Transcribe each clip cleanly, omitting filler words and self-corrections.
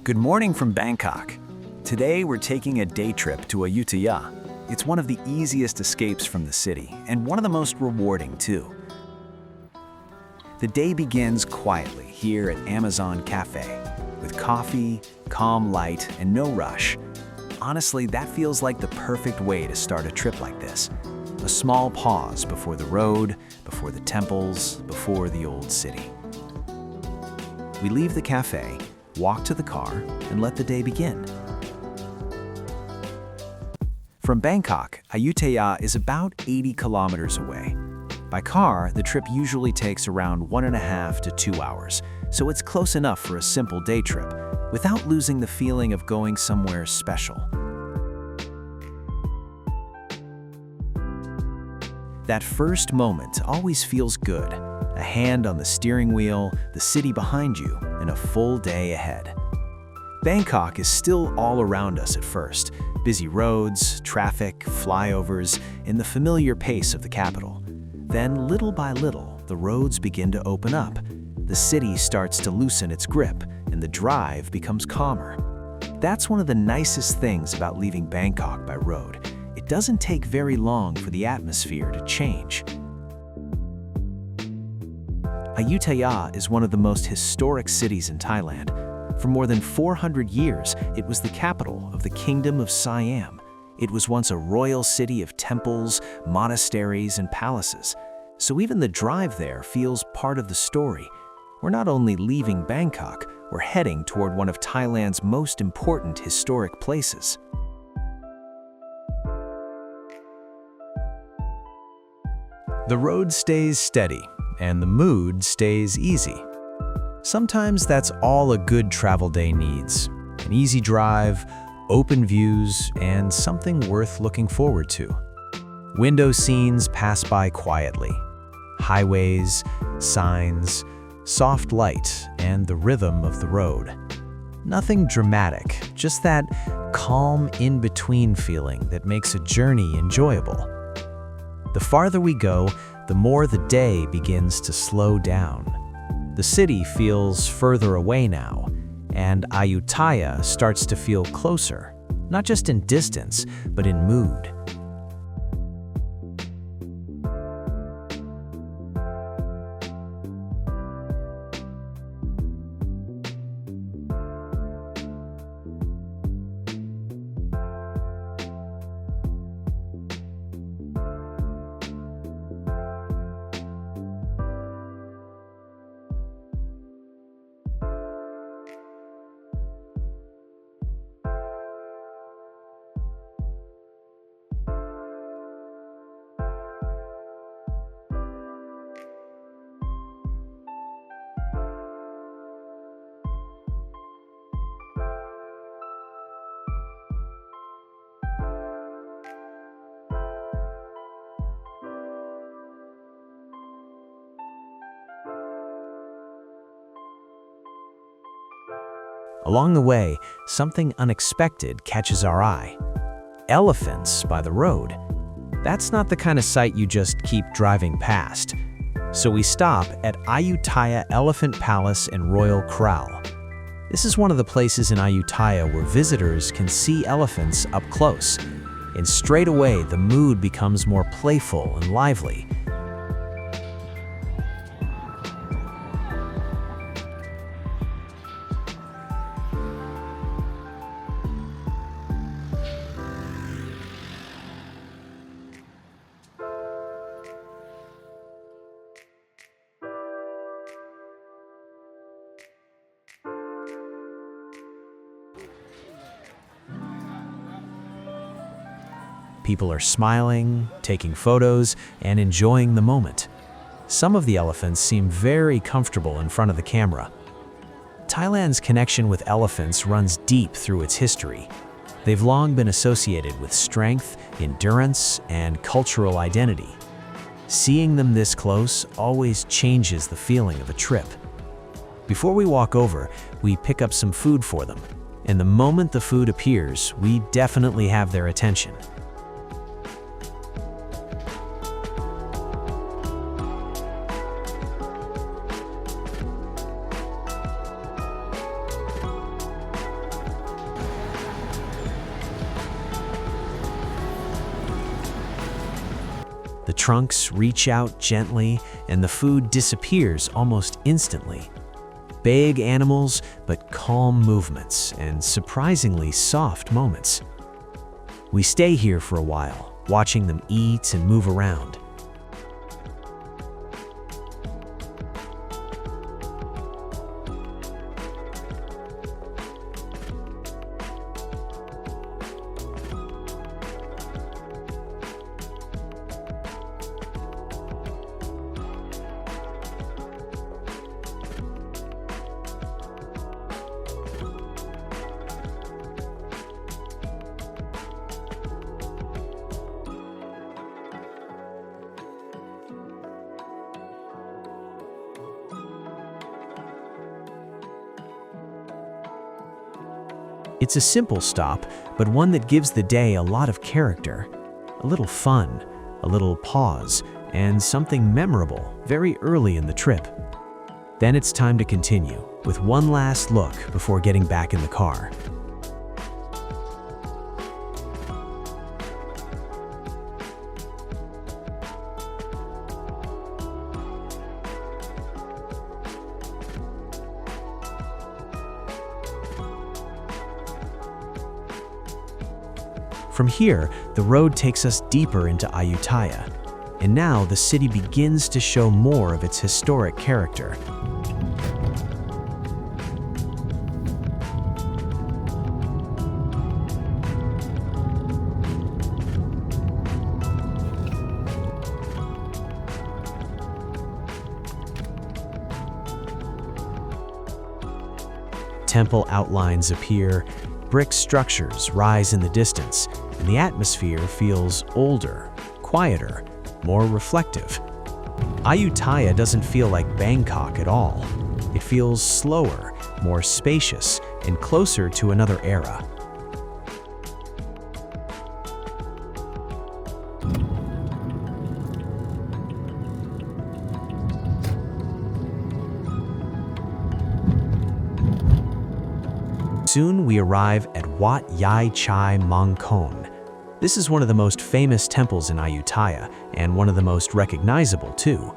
Good morning from Bangkok. Today we're taking a day trip to Ayutthaya. It's one of the easiest escapes from the city and one of the most rewarding too. The day begins quietly here at Amazon Cafe with coffee, calm light, and no rush. Honestly, that feels like the perfect way to start a trip like this. A small pause before the road, before the temples, before the old city. We leave the cafe, walk to the car, and let the day begin. From Bangkok, Ayutthaya is about 80 kilometers away. By car, the trip usually takes around 1.5 to 2 hours, so it's close enough for a simple day trip, without losing the feeling of going somewhere special. That first moment always feels good. A hand on the steering wheel, the city behind you, and a full day ahead. Bangkok is still all around us at first. Busy roads, traffic, flyovers, and the familiar pace of the capital. Then, little by little, the roads begin to open up. The city starts to loosen its grip, and the drive becomes calmer. That's one of the nicest things about leaving Bangkok by road. It doesn't take very long for the atmosphere to change. Ayutthaya is one of the most historic cities in Thailand. For more than 400 years, it was the capital of the Kingdom of Siam. It was once a royal city of temples, monasteries, and palaces. So even the drive there feels part of the story. We're not only leaving Bangkok, we're heading toward one of Thailand's most important historic places. The road stays steady, and the mood stays easy. Sometimes that's all a good travel day needs. An easy drive, open views, and something worth looking forward to. Window scenes pass by quietly. Highways, signs, soft light, and the rhythm of the road. Nothing dramatic, just that calm in-between feeling that makes a journey enjoyable. The farther we go, the more the day begins to slow down. The city feels further away now, and Ayutthaya starts to feel closer, not just in distance, but in mood. Along the way, something unexpected catches our eye. Elephants by the road. That's not the kind of sight you just keep driving past. So we stop at Ayutthaya Elephant Palace and Royal Kraal. This is one of the places in Ayutthaya where visitors can see elephants up close. And straight away, the mood becomes more playful and lively. People are smiling, taking photos, and enjoying the moment. Some of the elephants seem very comfortable in front of the camera. Thailand's connection with elephants runs deep through its history. They've long been associated with strength, endurance, and cultural identity. Seeing them this close always changes the feeling of a trip. Before we walk over, we pick up some food for them. And the moment the food appears, we definitely have their attention. The trunks reach out gently, and the food disappears almost instantly. Big animals, but calm movements and surprisingly soft moments. We stay here for a while, watching them eat and move around. It's a simple stop, but one that gives the day a lot of character. A little fun, a little pause, and something memorable very early in the trip. Then it's time to continue, with one last look before getting back in the car. From here, the road takes us deeper into Ayutthaya, and now the city begins to show more of its historic character. Temple outlines appear, brick structures rise in the distance, and the atmosphere feels older, quieter, more reflective. Ayutthaya doesn't feel like Bangkok at all. It feels slower, more spacious, and closer to another era. Soon we arrive at Wat Yai Chai Mong Kon. This is one of the most famous temples in Ayutthaya, and one of the most recognizable too.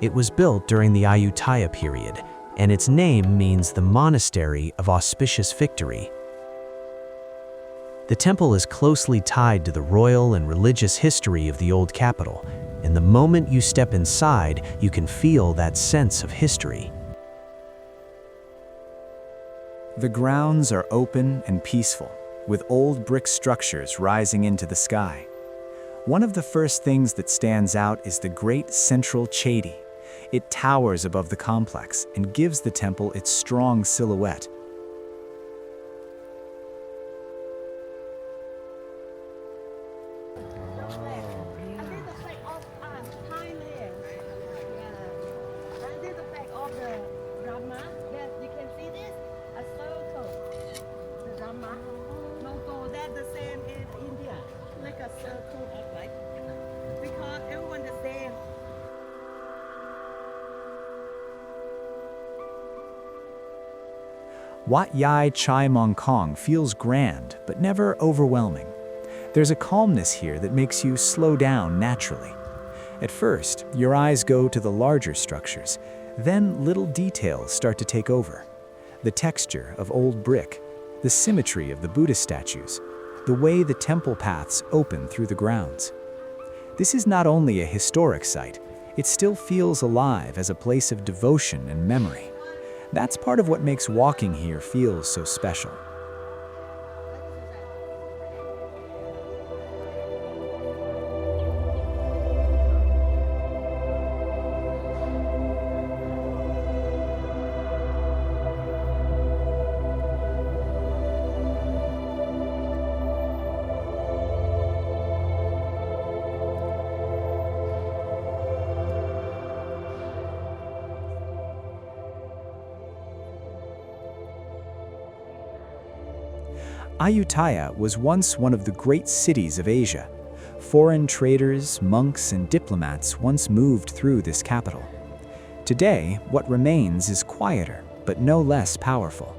It was built during the Ayutthaya period, and its name means the Monastery of Auspicious Victory. The temple is closely tied to the royal and religious history of the old capital, and the moment you step inside, you can feel that sense of history. The grounds are open and peaceful, with old brick structures rising into the sky. One of the first things that stands out is the great central chedi. It towers above the complex and gives the temple its strong silhouette. Wat Yai Chai Mong Kon feels grand, but never overwhelming. There's a calmness here that makes you slow down naturally. At first, your eyes go to the larger structures, then little details start to take over. The texture of old brick, the symmetry of the Buddhist statues, the way the temple paths open through the grounds. This is not only a historic site, it still feels alive as a place of devotion and memory. That's part of what makes walking here feel so special. Ayutthaya was once one of the great cities of Asia. Foreign traders, monks, and diplomats once moved through this capital. Today, what remains is quieter, but no less powerful.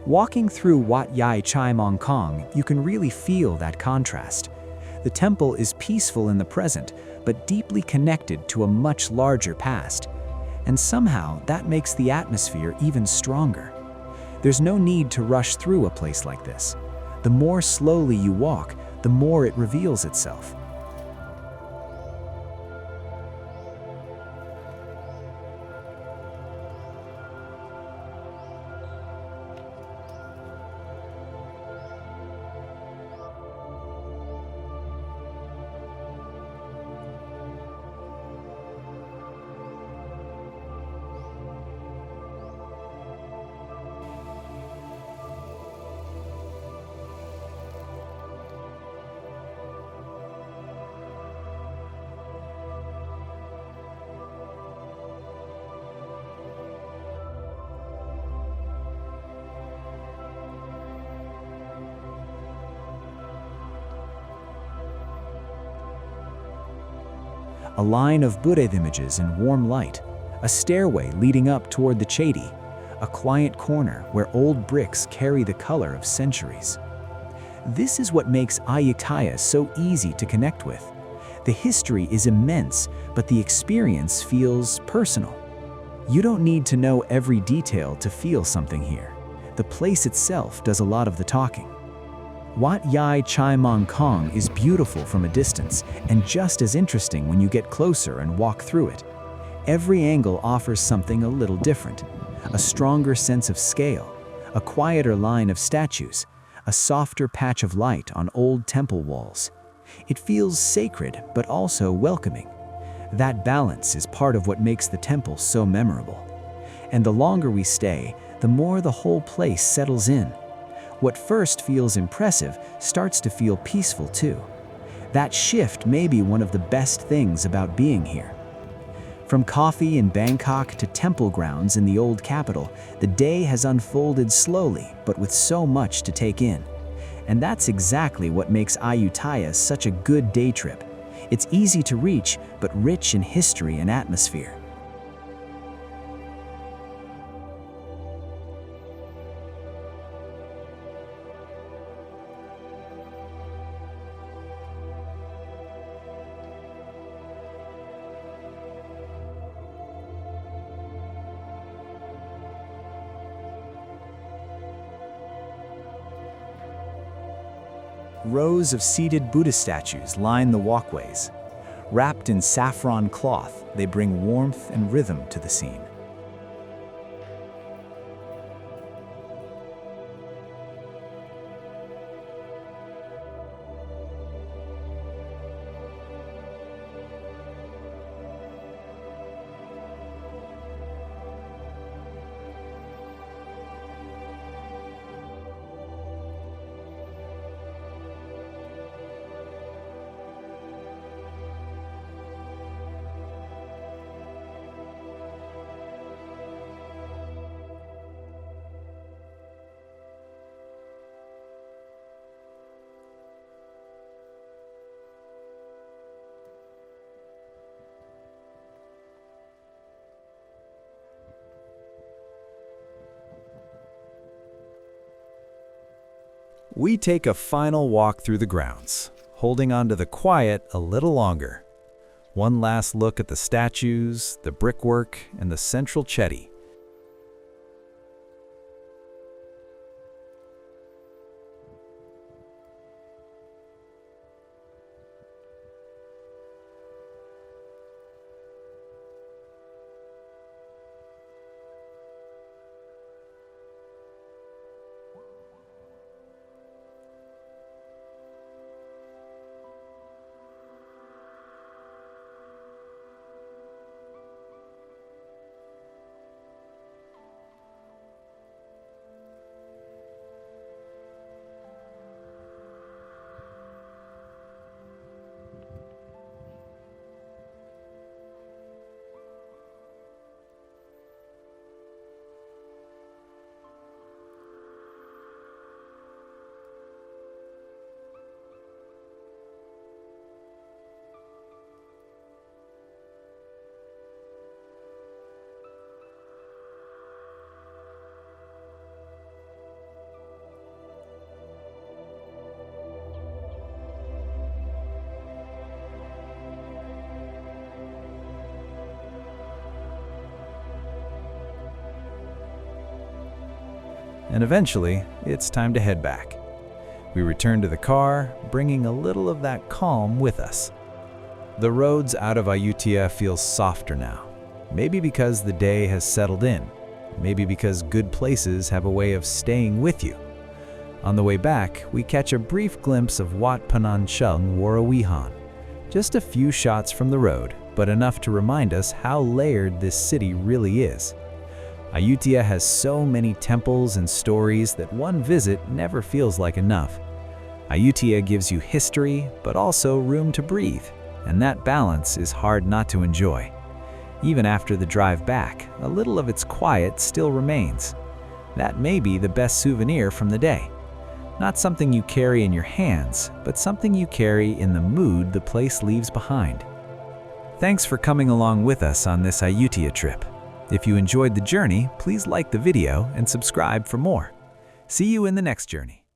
Walking through Wat Yai Chai Mong Kon, you can really feel that contrast. The temple is peaceful in the present, but deeply connected to a much larger past. And somehow that makes the atmosphere even stronger. There's no need to rush through a place like this. The more slowly you walk, the more it reveals itself. A line of Buddha images in warm light, a stairway leading up toward the Chedi, a quiet corner where old bricks carry the color of centuries. This is what makes Ayutthaya so easy to connect with. The history is immense, but the experience feels personal. You don't need to know every detail to feel something here. The place itself does a lot of the talking. Wat Yai Chai Mong Kong is beautiful from a distance and just as interesting when you get closer and walk through it. Every angle offers something a little different. A stronger sense of scale, a quieter line of statues, a softer patch of light on old temple walls. It feels sacred but also welcoming. That balance is part of what makes the temple so memorable. And the longer we stay, the more the whole place settles in. What first feels impressive starts to feel peaceful too. That shift may be one of the best things about being here. From coffee in Bangkok to temple grounds in the old capital, the day has unfolded slowly but with so much to take in. And that's exactly what makes Ayutthaya such a good day trip. It's easy to reach, but rich in history and atmosphere. Rows of seated Buddha statues line the walkways. Wrapped in saffron cloth, they bring warmth and rhythm to the scene. We take a final walk through the grounds, holding on to the quiet a little longer. One last look at the statues, the brickwork, and the central Chedi. and eventually, it's time to head back. We return to the car, bringing a little of that calm with us. The roads out of Ayutthaya feel softer now. Maybe because the day has settled in. Maybe because good places have a way of staying with you. On the way back, we catch a brief glimpse of Wat Panancheng Warawihan. Just a few shots from the road, but enough to remind us how layered this city really is. Ayutthaya has so many temples and stories that one visit never feels like enough. Ayutthaya gives you history, but also room to breathe, and that balance is hard not to enjoy. Even after the drive back, a little of its quiet still remains. That may be the best souvenir from the day. Not something you carry in your hands, but something you carry in the mood the place leaves behind. Thanks for coming along with us on this Ayutthaya trip. If you enjoyed the journey, please like the video and subscribe for more. See you in the next journey.